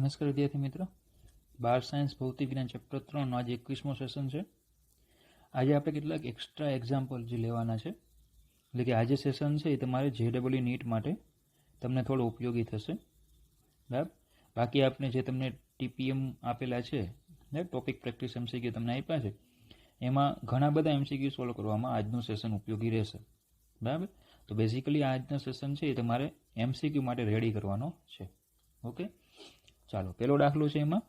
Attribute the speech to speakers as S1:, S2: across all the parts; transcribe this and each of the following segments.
S1: નમસ્કાર વિદ્યાર્થી મિત્રો, બાર સાયન્સ ભૌતિક વિજ્ઞાન ચેપ્ટર 3 નો આજે 21મો સેશન છે. આજે આપણે કેટલાક એક્સ્ટ્રા એક્ઝામ્પલ જે લેવાના છે, એટલે કે આજે સેશન છે એ તમારે JEE નીટ માટે તમને થોડો ઉપયોગી થશે. બરાબર. બાકી આપણે જે તમને TPM આપેલા છે, ટોપિક પ્રેક્ટિસ MCQ તમને આપ્યા છે, એમાં ઘણા બધા MCQ સોલ્વ કરવામાં આજનું સેશન ઉપયોગી રહેશે. બરાબર. તો બેઝિકલી આજનો સેશન છે એ તમારે MCQ માટે રેડી કરવાનો છે. ઓકે, ચાલો પહેલો દાખલો છે એમાં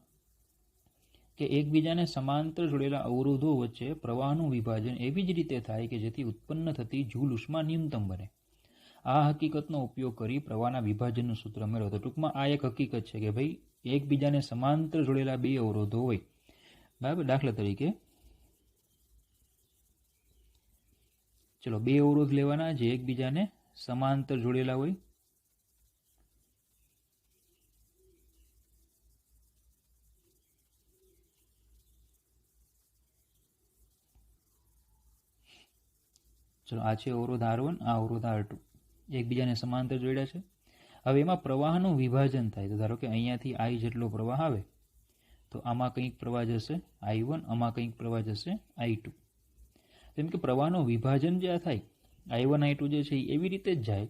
S1: કે એકબીજાને સમાંતર જોડેલા અવરોધો વચ્ચે પ્રવાહનું વિભાજન એવી જ રીતે થાય કે જેથી ઉત્પન્ન થતી જૂલ ઉષ્મા ન્યૂનતમ બને. આ હકીકતનો ઉપયોગ કરી પ્રવાહના વિભાજનનું સૂત્ર મેળવો. તો ટૂંકમાં આ એક હકીકત છે કે ભાઈ એકબીજાને સમાંતર જોડેલા બે અવરોધો હોય. બરાબર. દાખલા તરીકે ચલો બે અવરોધ લેવાના જે એકબીજાને સમાંતર જોડેલા હોય. ચલો આ છે અવરોધ R1, આ અવરોધ R2, એકબીજાને સમાંતર જોડ્યા છે. હવે એમાં પ્રવાહનું વિભાજન થાય. તો ધારો કે અહીંયાથી I જેટલો પ્રવાહ આવે તો આમાં કંઈક પ્રવાહ જશે I1, આમાં કંઈક પ્રવાહ જશે I2. જેમ કે પ્રવાહનું વિભાજન જે થાય I1 I2 જે છે એ એવી રીતે જ જાય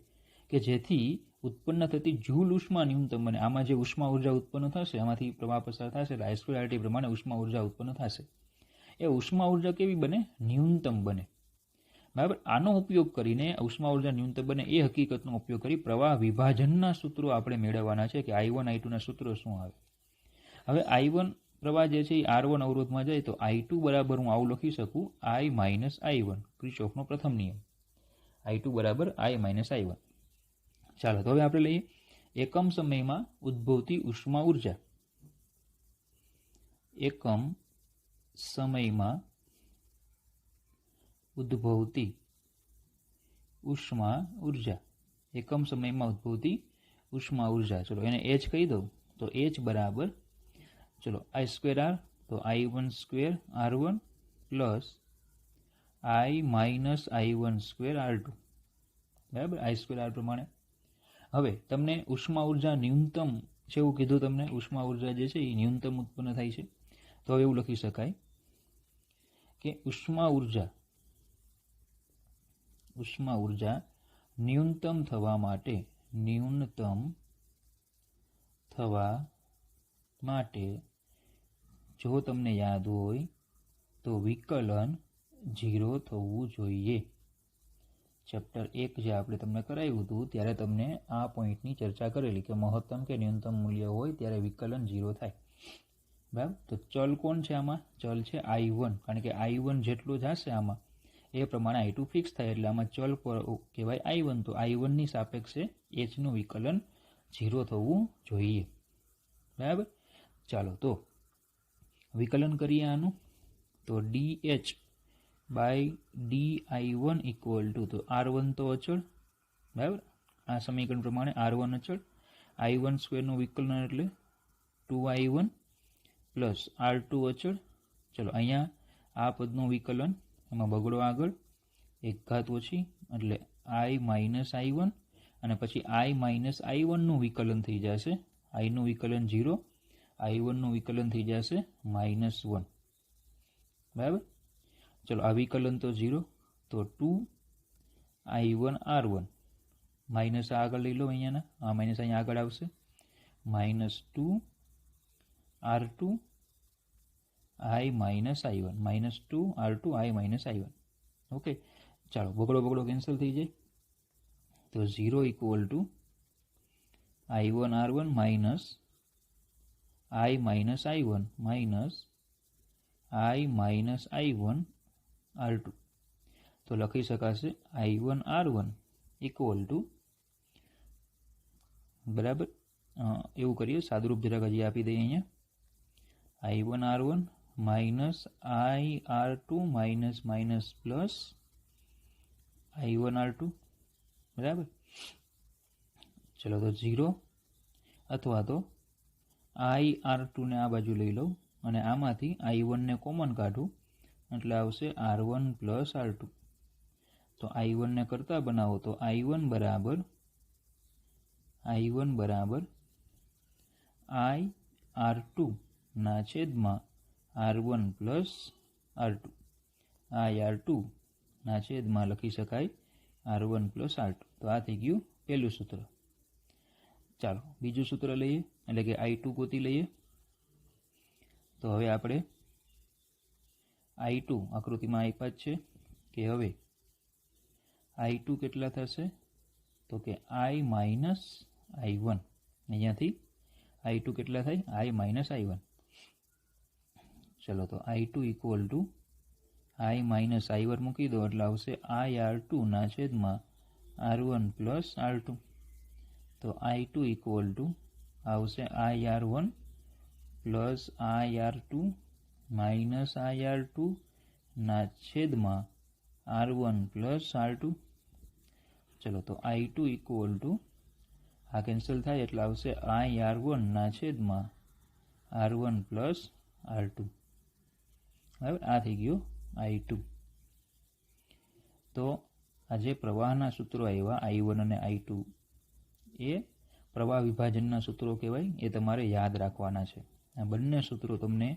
S1: કે જેથી ઉત્પન્ન થતી જૂલ ઉષ્મા ન્યૂનતમ બને. આમાં જે ઉષ્મા ઉર્જા ઉત્પન્ન થશે આમાંથી પ્રવાહ પસાર થશે એટલે I2RT પ્રમાણે ઉષ્મા ઉર્જા ઉત્પન્ન થશે. એ ઉષ્મા ઉર્જા કેવી બને? ન્યૂનતમ બને. બરાબર. આનો ઉપયોગ કરીને ઉષ્મા ઉર્જા ન્યૂનતમ બને એ હકીકતનો ઉપયોગ કરી પ્રવાહ વિભાજનના સૂત્રો આપણે મેળવવાના છે કે I1 I2 ના સૂત્રો શું આવે. હવે I1 પ્રવાહ જે છે એ R1 અવરોધમાં જાય તો I2 બરાબર હું આવું લખી શકું I માઇનસ I1, કિર્ચોફનો પ્રથમ નિયમ. I2 બરાબર I માઇનસ I1. ચાલો તો હવે આપણે લઈએ એકમ સમયમાં ઉદ્ભવતી ઉષ્મા ઉર્જા. એકમ સમયમાં ઉદ્ભવતી ઉષ્મા ઉર્જા. એકમ સમયમાં ઉદ્ભવતી ઉષ્મા ઉર્જા. ચલો એને H કહી દઉં તો H બરાબર ચલો I2R તો I1² R1 plus I minus I1² R2. બરાબર. I2R પ્રમાણે હવે તમને ઉષ્મા ઉર્જા ન્યૂનતમ છે એવું કીધું. તમને ઉષ્મા ઉર્જા જે છે એ ન્યૂનતમ ઉત્પન્ન થાય છે. તો હવે એવું લખી શકાય કે ઉષ્મા ઉર્જા ન્યૂનતમ થવા માટે જો તમને યાદ હોય તો વિકલન 0 થવું જોઈએ. ચેપ્ટર 1 જે આપણે તમને કરાવ્યું હતું ત્યારે તમને આ પોઈન્ટની ચર્ચા કરેલી કે મહત્તમ કે ન્યૂનતમ મૂલ્ય હોય ત્યારે વિકલન 0 થાય. બરાબર. તો ચલ કોણ છે આમાં? ચલ છે I1, કારણ કે I1 જેટલો જશે આમાં એ પ્રમાણે I2 ફિક્સ થાય એટલે આમાં ચલ કહેવાય I1. તો I1 ની સાપેક્ષે H નું વિકલન 0 થવું જોઈએ. બરાબર. ચાલો તો વિકલન કરીએ આનું તો DH by DI1 equal to તો R1 તો અચળ. બરાબર. આ સમીકરણ પ્રમાણે R1 અચળ, I1² નું વિકલન એટલે 2I1 પ્લસ R2 અચળ. ચલો અહીંયા આ પદનું વિકલન એમાં બગડો આગળ એક ઘાત ઓછી એટલે I માઇનસ I1 અને પછી I માઇનસ I1 નું વિકલન થઈ જશે. I નું વિકલન 0, I1 નું વિકલન થઈ જશે -1. બરાબર. ચલો આ વિકલન તો 0 તો 2I1 R1 માઇનસ આગળ લઈ લો અહીંયાના, આ માઇનસ અહીંયા આગળ આવશે -2 R2 I minus I1 -2 R2 I minus I1. Okay. ચાલો બગડો કેન્સલ થઈ જાય તો 0 equal to I1 R1 minus I minus I1 minus I minus I1 R2. તો લખી શકાશે I1 R1 ઇક્વલ ટુ બરાબર એવું કરીએ સાદુરૂપ જરાક હજી આપી દઈએ અહીંયા I1 R1 minus I R2 minus plus I1 R2. બરાબર. ચલો તો 0 અથવા તો I R2 ને આ બાજુ લઈ લઉં અને આમાંથી I1 ને કોમન કાઢું એટલે આવશે R1 પ્લસ R2. તો I1 ને કરતા બનાવો તો I1 બરાબર I R2 છેદમાં R1 પ્લસ R2. R2 છેદમાં લખી શકાય R1 પ્લસ R2. તો આ થઈ ગયું પહેલું સૂત્ર. ચાલો બીજું સૂત્ર લઈએ, એટલે કે I2 ગોતી લઈએ. તો હવે આપણે I2 આકૃતિમાં આપ્યા જ છે કે હવે I2 કેટલા થશે, તો કે I માઇનસ I1. અહીંયાથી I2 કેટલા થાય, I માઇનસ I1. ચલો તો I2 equal to I minus I1 મૂકી દો એટલે આવશે IR2 છેદમાં R1 પ્લસ R2. તો I2 ઇક્વલ ટુ આવશે IR1 plus IR2 minus IR2 છેદમાં R1 પ્લસ R2. ચલો તો I2 ઇક્વલ ટુ આ કેન્સલ થાય એટલે આવશે IR1 છેદમાં R1 પ્લસ R2. બરાબર, આ થઈ ગયું I2. તો આ જે પ્રવાહના સૂત્રો આવ્યા I1 અને I2 એ પ્રવાહ વિભાજનના સૂત્રો કહેવાય. એ તમારે યાદ રાખવાના છે. આ બંને સૂત્રો તમને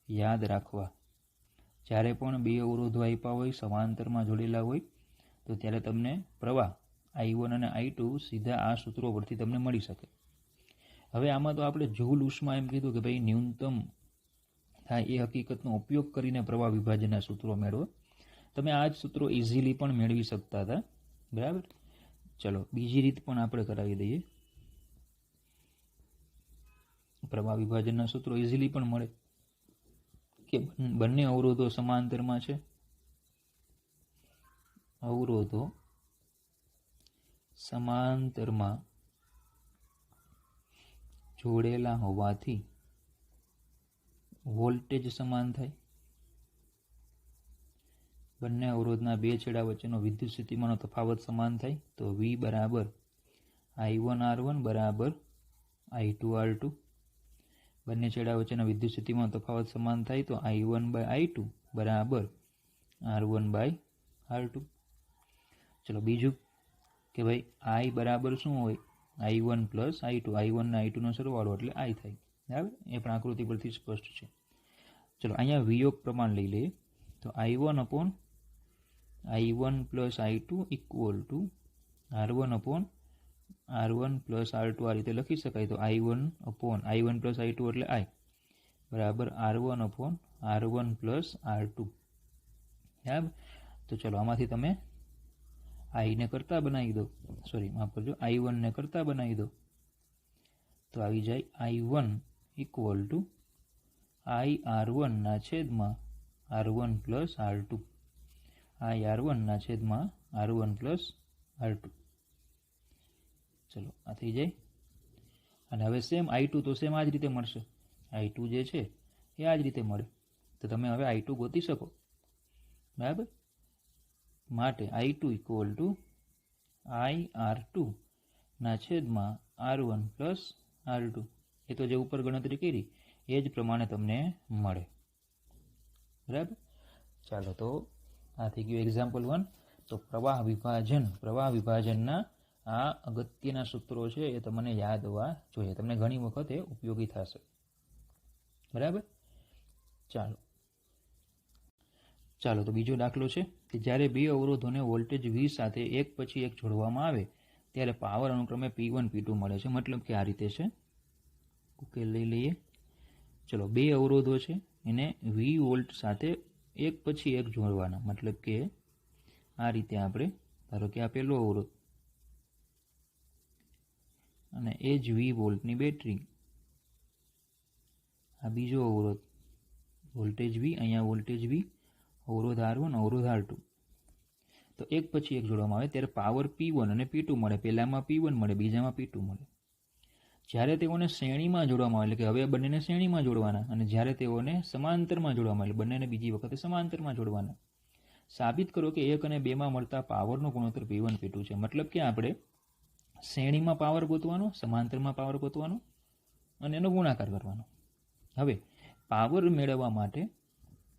S1: યાદ રાખવા. જ્યારે પણ બે અવરોધો આપ્યા હોય, સમાંતરમાં જોડેલા હોય, તો ત્યારે તમને પ્રવાહ I1 અને I2 સીધા આ સૂત્રો પરથી તમને મળી શકે. હવે આમાં તો આપણે જૂલ ઉષ્મા એમ કીધું કે ભાઈ ન્યૂનતમ થાય એ હકીકતનો ઉપયોગ કરીને પ્રવાહ વિભાજનના સૂત્રો મેળવો. તમે આ જ સૂત્રો ઇઝીલી પણ મેળવી શકતા હતા. બરાબર, ચલો બીજી રીત પણ આપણે કરાવી દઈએ. પ્રવાહ વિભાજનના સૂત્રો ઇઝીલી પણ મળે કે બંને અવરોધો સમાંતરમાં છે. અવરોધો સમાંતરમાં જોડેલા હોવાથી વોલ્ટેજ સમાન થાય. બંને અવરોધના બે છેડા વચ્ચેનો વિદ્યુત સ્થિતિમાનનો તફાવત સમાન થાય. તો V બરાબર I1R1 બરાબર I2R2. બંને છેડા વચ્ચેના વિદ્યુત સ્થિતિમાનનો તફાવત સમાન થાય તો I1/I2 બરાબર R1/R2. ચલો બીજું કે ભાઈ I બરાબર શું હોય, I1 પ્લસ I2. I1 ને I2 નો સરવાળો એટલે I થાય. બરાબર, એ પણ આકૃતિ પરથી સ્પષ્ટ છે. ચલો અહીંયા વિયોગ પ્રમાણ લઈ લઈએ. તો I1 plus I2 equal to R1 plus R2 આ રીતે લખી શકાય. તો I1 પ્લસ I2 એટલે I બરાબર R1 પ્લસ R2. બરાબર, તો ચલો આમાંથી તમે I ને કરતા બનાવી દો, માફ કરજો, I1 ને કરતા બનાવી દો. તો આવી જાય I1 ઇક્વલ ટુ IR1 છેદમાં R1 પ્લસ R2. IR1 છેદમાં R1 પ્લસ R2. ચલો આ થઈ જાય. અને હવે સેમ I2 તો સેમ આ જ રીતે મળશે. I2 જે છે એ આ જ રીતે મળે. તો તમે હવે I2 ગોતી શકો. બરાબર, માટે I2 ઇક્વલ ટુ IR2 છેદમાં R1 પ્લસ R2. એ તો જે ઉપર ગણતરી કરી એ જ પ્રમાણે તમને મળે. બરાબર, ચાલો તો આ થઈ ગયું એક્ઝામ્પલ 1. તો પ્રવાહ વિભાજનના આ અગત્યના સૂત્રો છે એ તમને યાદ હોવા જોઈએ. તમને ઘણી વખત એ ઉપયોગી થશે. બરાબર, ચાલો તો બીજો દાખલો છે કે જ્યારે બે અવરોધોને વોલ્ટેજ V સાથે એક પછી એક જોડવામાં આવે ત્યારે પાવર અનુક્રમે P1 P2 મળે છે. મતલબ કે આ રીતે છે. ઉકેલ લઈ લઈએ. ચલો બે અવરોધો છે એને V વોલ્ટ સાથે એક પછી એક જોડવાના. મતલબ કે આ રીતે આપણે ધારો કે આ પહેલો અવરોધ અને એ જ V વોલ્ટની બેટરી, આ બીજો અવરોધ વોલ્ટેજ V, અહીંયા વોલ્ટેજ V, અવરોધ R1, અવરોધ R2. તો એક પછી એક જોડવામાં આવે ત્યારે પાવર P1 અને P2 મળે. પહેલામાં P1 મળે, બીજામાં P2 મળે. જ્યારે તેઓને શ્રેણીમાં જોડવામાં આવે, એટલે કે હવે બંનેને શ્રેણીમાં જોડવાના, અને જ્યારે તેઓને સમાંતરમાં જોડવામાં આવે, બંનેને બીજી વખતે સમાંતરમાં જોડવાના. સાબિત કરો કે 1 અને 2 માં મળતા પાવરનો ગુણોત્તર P1 P2 છે. મતલબ કે આપણે શ્રેણીમાં પાવર ગોતવાનો, સમાંતરમાં પાવર ગોતવાનો અને એનો ગુણાકાર કરવાનો. હવે પાવર મેળવવા માટે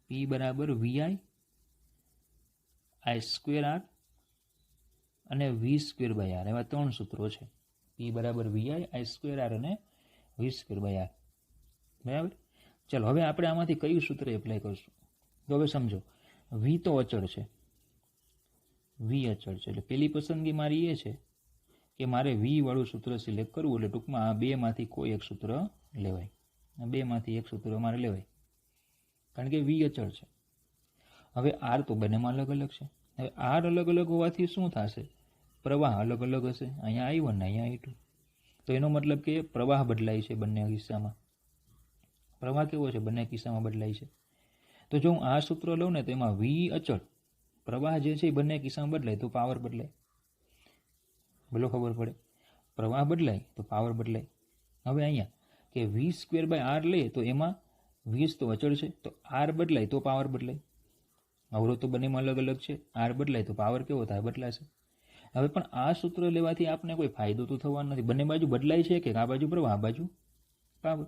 S1: P બરાબર VI I²R અને V²R એવા ત્રણ સૂત્રો છે. P બરાબર VI I²R અને V²R. બરાબર. ચલો હવે આપણે આમાંથી કયું સૂત્ર એપ્લાય કરશું? તો હવે સમજો, વી તો અચળ છે, વી અચળ છે, એટલે પહેલી પસંદગી મારી એ છે કે મારે વી વાળું સૂત્ર સિલેક્ટ કરવું, એટલે ટૂંકમાં આ બેમાંથી કોઈ એક સૂત્ર લેવાય, આ બેમાંથી એક સૂત્ર મારે લેવાય, કારણ કે વી અચળ છે. હવે આર તો બંનેમાં અલગ અલગ છે. હવે આર અલગ અલગ હોવાથી શું થશે? પ્રવાહ અલગ અલગ હશે, અહીંયા I1 ને અહીંયા I2. તો એનો મતલબ કે પ્રવાહ બદલાય છે બંને કિસ્સામાં. પ્રવાહ કેવો છે? બંને કિસ્સામાં બદલાય છે. તો જો હું આ સૂત્ર લઉં ને તો એમાં વી અચળ, પ્રવાહ જે છે એ બંને કિસ્સામાં બદલાય તો પાવર બદલાય. બોલો ખબર પડે? પ્રવાહ બદલાય તો પાવર બદલાય. હવે અહીંયા કે V²/R લઈએ તો એમાં વી તો અચળ છે, તો આર બદલાય તો પાવર બદલાય. અવરોધ તો બંનેમાં અલગ અલગ છે, આર બદલાય તો પાવર કેવો થાય? બદલાશે. હવે પણ આ સૂત્ર લેવાથી આપને કોઈ ફાયદો તો થવાનો નથી. બંને બાજુ બદલાય છે કે આ બાજુ પ્રવાહ, આ બાજુ પાવર.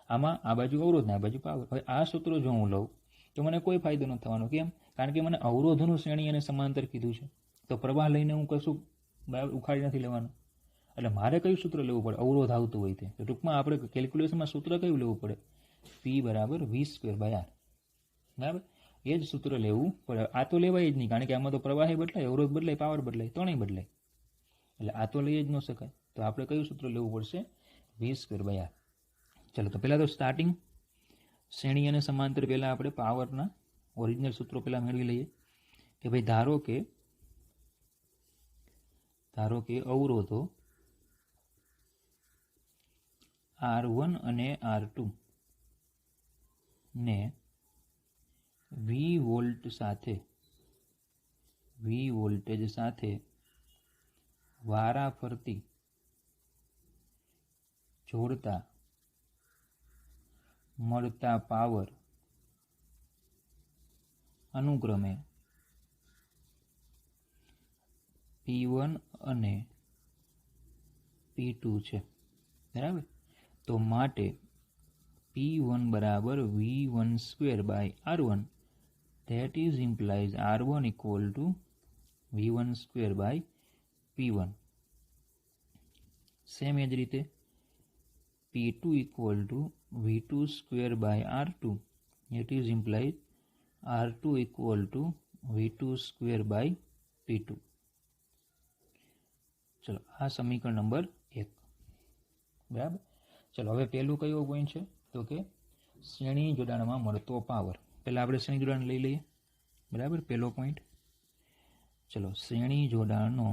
S1: આમાં આ બાજુ અવરોધ ને આ બાજુ પાવર. હવે આ સૂત્ર જો હું લઉં તો મને કોઈ ફાયદો નથી થવાનો. કેમ? કારણ કે મને અવરોધનું શ્રેણી અને સમાંતર કીધું છે, તો પ્રવાહ લઈને હું કશું ઉખાડી નથી લેવાનું. એટલે મારે કયું સૂત્ર લેવું પડે? અવરોધ આવતું હોય તે. તો ટૂંકમાં આપણે કેલ્ક્યુલેશનમાં સૂત્ર કયું લેવું પડે? P = V²/R. બરાબર, એ જ સૂત્ર લેવું પડે. આ તો લેવાય જ નહીં, કારણ કે આમાં તો પ્રવાહી બદલાય, અવરોધ બદલાય, પાવર બદલાય, ત્રણેય બદલાય, એટલે આ તો લઈ જ ન શકાય. તો આપણે કયું સૂત્ર લેવું પડશે? V²/R. ચલો, તો પહેલાં તો સ્ટાર્ટિંગ શ્રેણી અને સમાંતર પહેલાં આપણે પાવરના ઓરિજિનલ સૂત્રો પહેલાં મેળવી લઈએ કે ભાઈ ધારો કે અવરોધો R1 અને R2 ને વી વોલ્ટેજ સાથે વારાફરતી જોડતા મળતા પાવર અનુક્રમે P1 અને P2 છે. બરાબર, તો માટે P1 = V12/R1, that is implies R1 = V12/P1. Same એ જ રીતે P2 = V22/R2, that is implies R2 = V22/P2. ચલો, આ સમીકરણ નંબર 1. બરાબર. ચલો, હવે પહેલું કયો પોઈન્ટ છે? તો કે શ્રેણી જોડાણમાં મળતો પાવર. પહેલાં આપણે શ્રેણી જોડાણ લઈ લઈએ. બરાબર, પહેલો પોઈન્ટ. ચલો, શ્રેણી જોડાણનો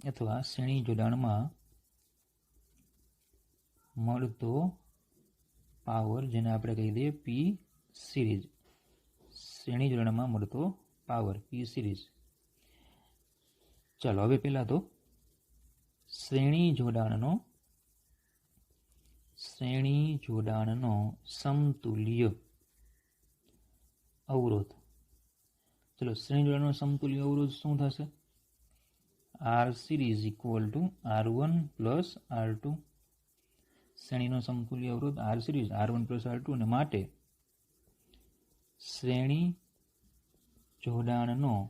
S1: અથવા શ્રેણી જોડાણમાં મળતો પાવર, જેને આપણે કહી દઈએ P સિરીઝ. શ્રેણી જોડાણમાં મળતો પાવર P સિરીઝ. ચાલો, હવે પહેલાં તો શ્રેણી જોડાણનો સમતુલ્ય અવરોધ. ચલો, શ્રેણી જોડાણનો સમતુલ્ય અવરોધ શું થશે? R series = R1 + R2. શ્રેણીનો સમતુલ્ય અવરોધ R સિરીઝ R1 + R2, અને માટે શ્રેણી જોડાણમાં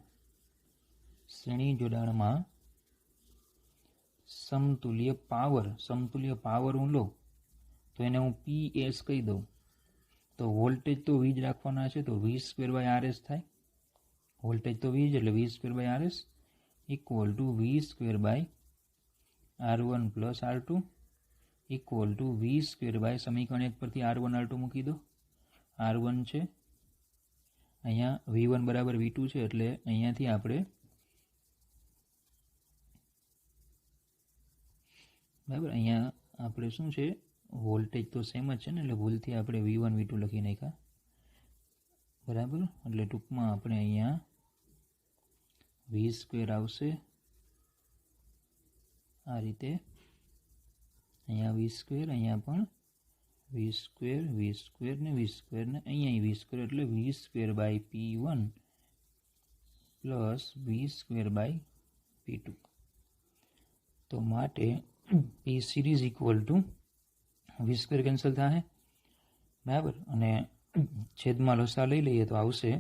S1: સમતુલ્ય પાવર હું લઉં તો એને હું PS કહી દઉં. તો વોલ્ટેજ તો V જ રાખવાના છે, તો V²/RS થાય. વોલ્ટેજ તો V જ, એટલે V²/RS = V²/R1 + R2 = V²/ સમીકરણ 1 પરથી R1 R2 મૂકી દો. R1 છે, અહીંયા V1 = V2 છે, એટલે અહીંયાથી આપણે બરાબર, અહીંયા આપણે શું છે, વોલ્ટેજ તો સેમ જ છે ને, એટલે ભૂલથી આપણે V1 V2 લખી નાખ્યા. બરાબર, એટલે ટૂંકમાં આપણે અહીંયા V² આવશે આ રીતે. અહીંયા V², અહીંયા પણ V² ને V² ને અહીંયા V², એટલે V²/P1 + V²/P2. તો માટે P સિરીઝ = V² કેન્સલ થાય. બરાબર, અને છેદમાં લસા લઈ લઈએ તો આવશે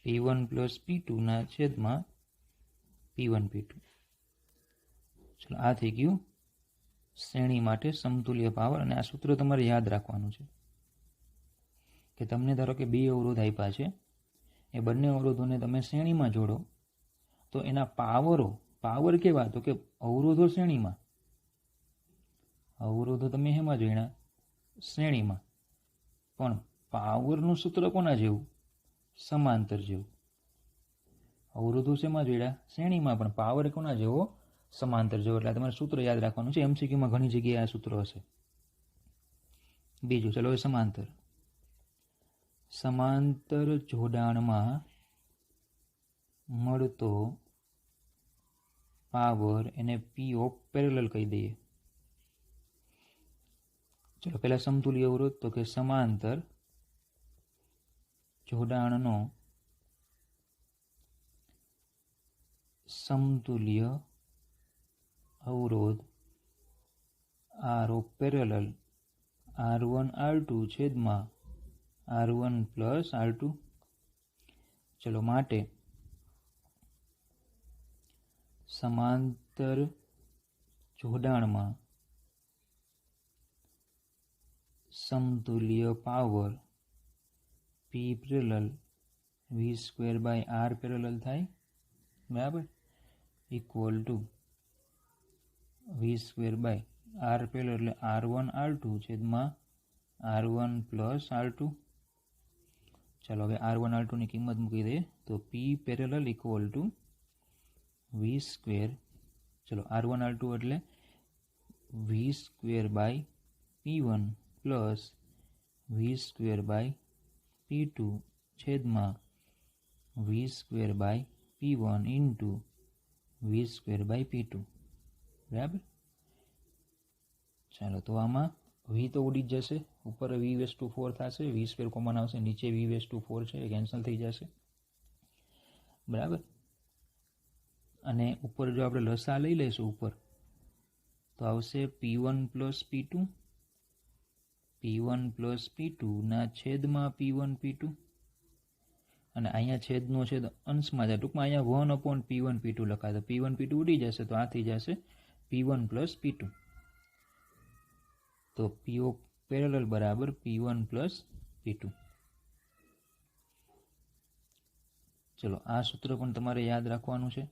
S1: P1 + P2 / P1 P2. ચલો આ થઈ ગયું શ્રેણી માટે સમતુલ્ય પાવર. અને આ સૂત્ર તમારે યાદ રાખવાનું છે કે તમને ધારો કે 2 અવરોધ આપ્યા છે, એ બંને અવરોધોને તમે શ્રેણીમાં જોડો તો એના પાવર કેવા? તો કે અવરોધો શ્રેણીમાં, અવરોધો તમે હેમાં જોડ્યા? શ્રેણીમાં. પણ પાવરનું સૂત્ર કોના જેવું? સમાંતર જેવું. અવરોધો શેમાં જોડ્યા? શ્રેણીમાં, પણ પાવર કોના જેવો? સમાંતર જેવો. એટલે તમારે સૂત્ર યાદ રાખવાનું છે. MCQમાં ઘણી જગ્યાએ આ સૂત્ર હશે. બીજું, ચલો હવે સમાંતર. સમાંતર જોડાણમાં મળતો પાવર એને P ઓફ પેરેલલ કહી દઈએ. ચલો પહેલા સમતુલ્ય અવરોધ, તો કે સમાંતર જોડાણનો સમતુલ્ય અવરોધ R of parallel R1 R2 છેદમાં R1 પ્લસ R2. ચલો માટે સમાંતર જોડાણમાં સમતુલ્ય power P parallel V² R parallel થાય, બરાબર, equal to V² R parallel એટલે R1 R2 છેદમાં R1 પ્લસ R2. ચાલો હવે R1 R2 ની કિંમત મૂકી દઈએ તો P parallel equal to V². ચલો R1 R2 એટલે V² P1 plus V² P2 છેદમાં V² P1 into V² P2, બરાબર. ચાલો તો આમાં V તો ઉડી જ જશે, ઉપર V/4 થશે, V² કોમન આવશે, નીચે V/4 છે એ કેન્સલ થઈ જશે, બરાબર. અને ઉપર જો આપણે લસા લઈ લઈશું ઉપર તો આવશે P1 plus P2, P1 plus P2 ના છેદમાં P1 P2. અને અહીંયા છેદનો છેદ અંશમાં જાય, ટૂંકમાં અહીંયા 1/P1 P2 લખાય તો P1 P2 ઉડી જશે તો આ થઈ જશે P1 પ્લસ P2. તો P ઓફ પેરેલલ બરાબર P1 પ્લસ P2. ચલો આ સૂત્ર પણ તમારે યાદ રાખવાનું છે.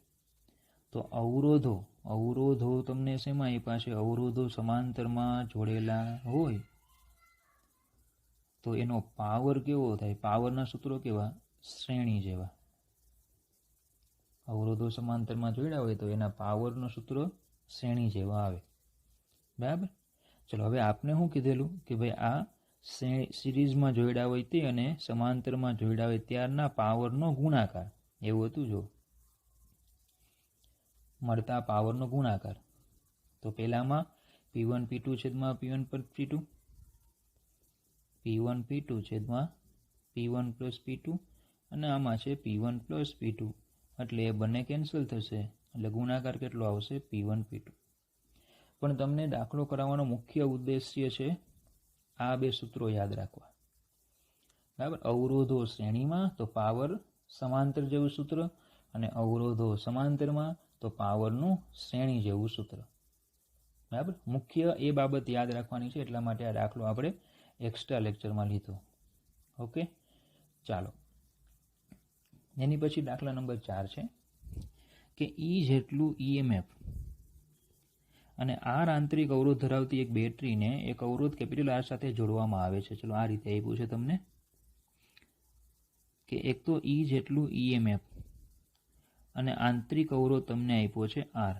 S1: તો અવરોધો તમને શેમાં આપ્યા છે? અવરોધો સમાંતરમાં જોડેલા હોય તો એનો પાવર કેવો થાય? પાવરના સૂત્રો કેવા? શ્રેણી જેવા. અવરોધો સમાંતરમાં જોડ્યા હોય તો એના પાવરનું સૂત્ર શ્રેણી જેવા આવે, બરાબર. ચલો હવે આપણે શું કીધેલું કે ભાઈ આ સિરીઝમાં જોડ્યા હોય તે અને સમાંતરમાં જોડ્યા હોય ત્યારના પાવરનો ગુણાકાર, એવું હતું. જો મળતા પાવરનો ગુણાકાર, તો પહેલામાં P1 P2 છેદમાં P1 P2, P1 P2 છેદમાં P1 પ્લસ P2, અને આમાં છે P1 પ્લસ P2, એટલે એ બંને કેન્સલ થશે, એટલે ગુણાકાર કેટલો આવશે? P1 P2. પણ તમને દાખલો કરાવવાનો મુખ્ય ઉદ્દેશ્ય છે આ બે સૂત્રો યાદ રાખવા, બરાબર. અવરોધો શ્રેણીમાં તો પાવર સમાંતર જેવું સૂત્ર, અને અવરોધો સમાંતરમાં તો પાવરનું શ્રેણી જેવું સૂત્ર, બરાબર. મુખ્ય એ બાબત યાદ રાખવાની છે, એટલા માટે આ દાખલો આપણે એક્સ્ટ્રા લેક્ચરમાં લીધો. ઓકે, ચાલો એની પછી દાખલા નંબર 4 છે કે E જેટલું EMF અને R આંતરિક અવરોધ ધરાવતી એક બેટરીને એક અવરોધ R સાથે જોડવામાં આવે છે. ચલો આ રીતે આપ્યું છે તમને કે એક તો E જેટલું EMF અને આંતરિક અવરોધ તમને આપ્યો છે R,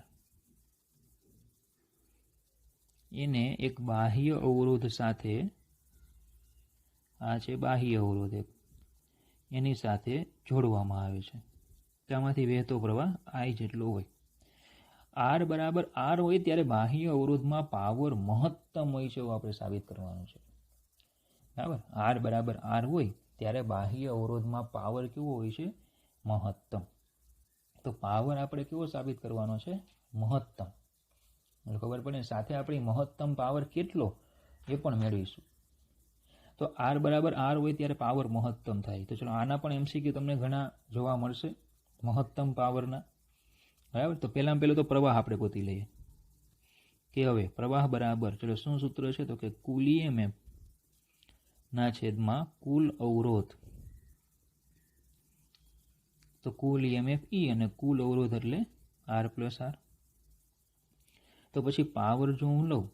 S1: એને એક બાહ્ય અવરોધ સાથે, આ છે બાહ્ય અવરોધ એક, એની સાથે જોડવામાં આવે છે. તેમાંથી વહેતો પ્રવાહ I જેટલો હોય. R બરાબર R હોય ત્યારે બાહ્ય અવરોધમાં પાવર મહત્તમ હોય છે એવું આપણે સાબિત કરવાનું છે, બરાબર. R બરાબર R હોય ત્યારે બાહ્ય અવરોધમાં પાવર કેવો હોય છે? મહત્તમ. તો પાવર આપણે કેવો સાબિત કરવાનો છે? મહત્તમ. ખબર પડે, સાથે આપણી મહત્તમ પાવર કેટલો એ પણ મેળવીશું. તો R બરાબર R હોય ત્યારે પાવર મહત્તમ થાય. તો ચલો આના પણ MCQ તમને ઘણા જોવા મળશે મહત્તમ પાવરના, બરાબર. તો પહેલાં તો પ્રવાહ આપણે ગોતી લઈએ. કે હવે પ્રવાહ બરાબર, ચલો શું સૂત્ર છે તો કે કુલ EMF ના છેદમાં કુલ અવરોધ, તો કુલ EMF E અને કુલ અવરોધ એટલે R પ્લસ R. તો પછી પાવર જો હું લઉં,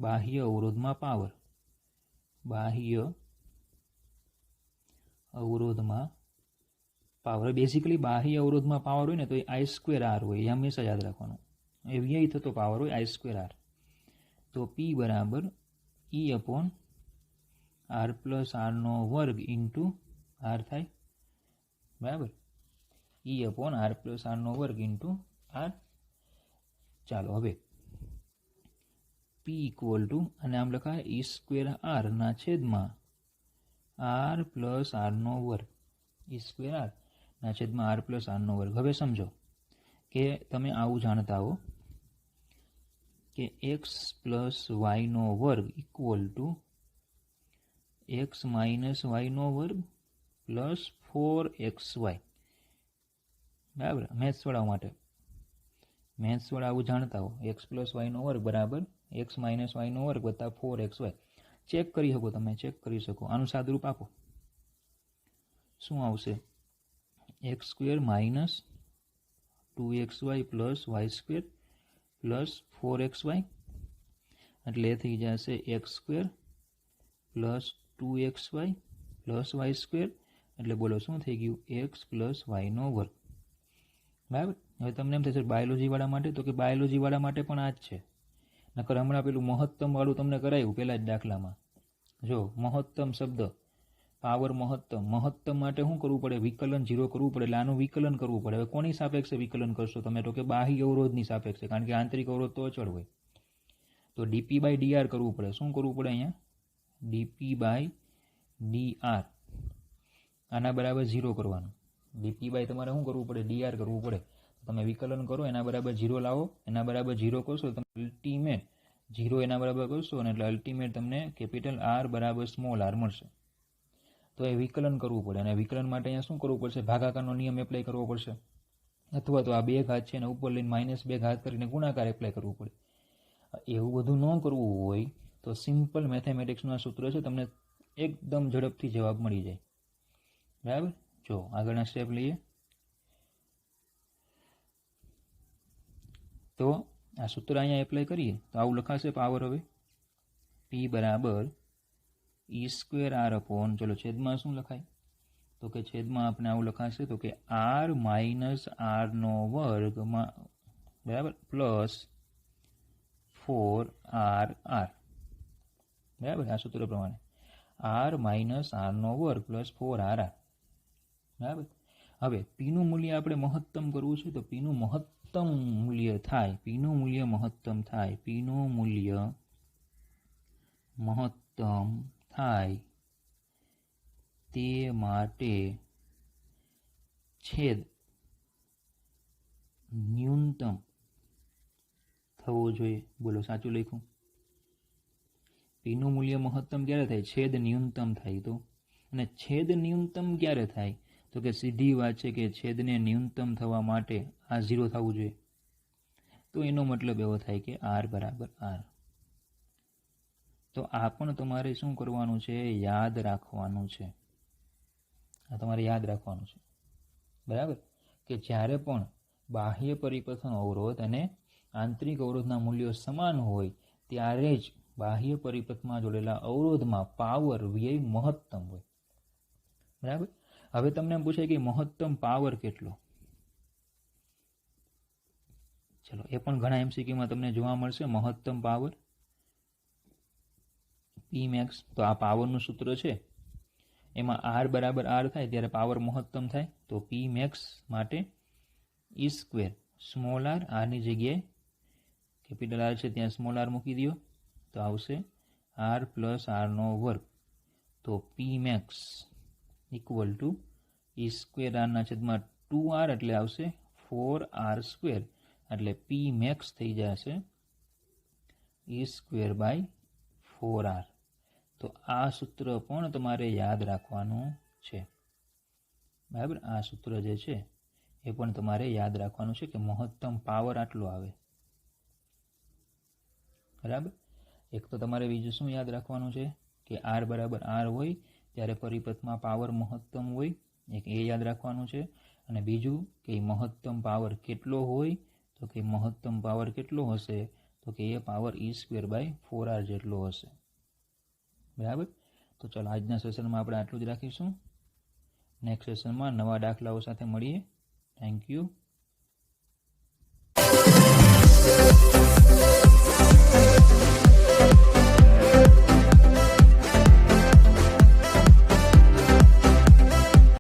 S1: બાહ્ય અવરોધમાં પાવર, બાહ્ય અવરોધમાં પાવર, બેઝિકલી બાહ્ય અવરોધમાં પાવર હોય ને તો એ I²R હોય, એ હંમેશા યાદ રાખવાનું. એ વ્યય થતો પાવર હોય I²R. તો P બરાબર E/R પ્લસ Rનો વર્ગ ઇન્ટુ R થાય, બરાબર, E/R પ્લસ Rનો વર્ગ ઇન્ટુ R. ચાલો હવે P ઇક્વલ ટુ, અને આમ લખાય E²R ના છેદમાં R પ્લસ Rનો વર્ગ, E²R ના છેદમાં R પ્લસ Rનો વર્ગ. હવે સમજો કે તમે આવું જાણતા હો કે x પ્લસ વાયનો વર્ગ ઇક્વલ ટુ x માઇનસ વાયનો વર્ગ પ્લસ 4xy, બરાબર. મેથ્સવાળા માટે, મેથ્સવાળા આવું જાણતા હો, એક્સ પ્લસ વાયનો વર્ગ બરાબર એક્સ માઇનસ વાયનો વર્ગ વત્તા 4xy. ચેક કરી શકો, તમે ચેક કરી શકો. આનું સાદુરૂપ આપો, શું આવશે? x² minus 2xy plus y² plus 4xy, એટલે એ થઈ જશે x² plus 2xy plus y², એટલે બોલો શું થઈ ગયું? x પ્લસ વાયનો વર્ગ, બરાબર. હવે તમને એમ થશે બાયોલોજીવાળા માટે, તો કે બાયોલોજીવાળા માટે પણ આ જ છે. નકર હમણાં પેલું મહત્તમવાળું તમને કરાયું પહેલાં જ દાખલામાં. જો મહત્તમ શબ્દ, પાવર મહત્તમ, મહત્તમ માટે શું કરવું પડે? વિકલન 0 કરવું પડે. એટલે આનું વિકલન કરવું પડે. હવે કોની સાપેક્ષે વિકલન કરશો તમે? તો કે બાહ્ય અવરોધની સાપેક્ષે, કારણ કે આંતરિક અવરોધ તો અચળ હોય. તો dp/dr કરવું પડે. શું કરવું પડે અહીંયા? dp/dr. આના બરાબર 0 કરવાનું. dp/ તમારે શું કરવું પડે? dr કરવું પડે. તમે વિકલન કરો, એના બરાબર 0 લાવો, એના બરાબર 0 કરશો તમે અલ્ટિમેટ 0 એના બરાબર કરશો, અને એટલે અલ્ટિમેટ તમને કેપિટલ R બરાબર સ્મોલ r મળશે. તો એ વિકલન કરવું પડે, અને વિકલન માટે અહીંયા શું કરવું પડશે? ભાગાકારનો નિયમ એપ્લાય કરવો પડશે, અથવા તો આ 2 ઘાત છે ને ઉપર લઈને -2 ઘાત કરીને ગુણાકાર એપ્લાય કરવું પડે. એવું બધું ન કરવું હોય તો સિમ્પલ મેથેમેટિક્સનું આ સૂત્ર છે, તમને એકદમ ઝડપથી જવાબ મળી જાય, બરાબર. જો આગળના સ્ટેપ લઈએ. તો આ સૂત્ર અહીંયા એપ્લાય કરીએ તો આવું લખાશે પાવર. હવે P બરાબર E²R અપોન, ચલો છેદમાં શું લખાય? તો કે છેદમાં આપણે આવું લખાશે તો કે R માઇનસ Rનો વર્ગમાં, બરાબર, પ્લસ 4RR, બરાબર. આ સૂત્ર પ્રમાણે R માઇનસ Rનો વર્ગ પ્લસ 4RR, બરાબર. હવે પીનું મૂલ્ય આપણે મહત્તમ કરવું છે, તો પીનું મહત્તમ મૂલ્ય થાય, પીનું મૂલ્ય મહત્તમ થાય, પીનું મૂલ્ય મહત્તમ થાય તે માટે છેદ ન્યૂનતમ થવો જોઈએ. બોલો સાચું લખ્યું? પીનું મૂલ્ય મહત્તમ ક્યારે થાય? છેદ ન્યૂનતમ થાય. તો અને છેદ ન્યૂનતમ ક્યારે થાય? તો કે સીધી વાત છે કે છેદને ન્યૂનતમ થવા માટે આ 0 થવું જોઈએ. તો એનો મતલબ એવો થાય કે R બરાબર R. તો આ પણ તમારે શું કરવાનું છે? યાદ રાખવાનું છે. આ તમારે યાદ રાખવાનું છે, બરાબર, કે જ્યારે પણ બાહ્ય પરિપથનો અવરોધ અને આંતરિક અવરોધના મૂલ્યો સમાન હોય ત્યારે જ બાહ્ય પરિપથમાં જોડેલા અવરોધમાં પાવર વ્યય મહત્તમ હોય, બરાબર. હવે તમને એમ પૂછાય કે મહત્તમ પાવર કેટલો? ચલો એ પણ ઘણા MCQમાં તમને જોવા મળશે. મહત્તમ પાવર Pmax, તો આ પાવરનું સૂત્ર છે, એમાં R બરાબર R થાય ત્યારે પાવર મહત્તમ થાય. તો Pmax માટે E² સ્મોલ r, આરની જગ્યાએ કેપિટલ R છે ત્યાં સ્મોલ r મૂકી દો, તો આવશે R પ્લસ Rનો વર્ગ. તો Pmax ઇક્વલ ટુ E² ના છેદમાં 2R, એટલે આવશે 4R², એટલે Pmax થઈ જશે E²/4R. તો આ સૂત્ર પણ તમારે યાદ રાખવાનું છે, બરાબર. આ સૂત્ર જે છે એ પણ તમારે યાદ રાખવાનું છે કે મહત્તમ પાવર આટલો આવે. બરાબર. એક તો તમારે બીજું શું યાદ રાખવાનું છે કે આર બરાબર આર હોય ત્યારે પરિપથમાં પાવર મહત્તમ હોય, એક એ યાદ રાખવાનું છે. અને બીજું કે મહત્તમ પાવર કેટલો હોય, તો કે મહત્તમ પાવર કેટલો હશે, તો કે એ પાવર E²/4R જેટલો હશે. બરાબર. તો ચાલો આજના સેશનમાં આપણે આટલું જ રાખીશું. નેક્સ્ટ સેશનમાં નવા દાખલાઓ સાથે મળીએ. Thank you.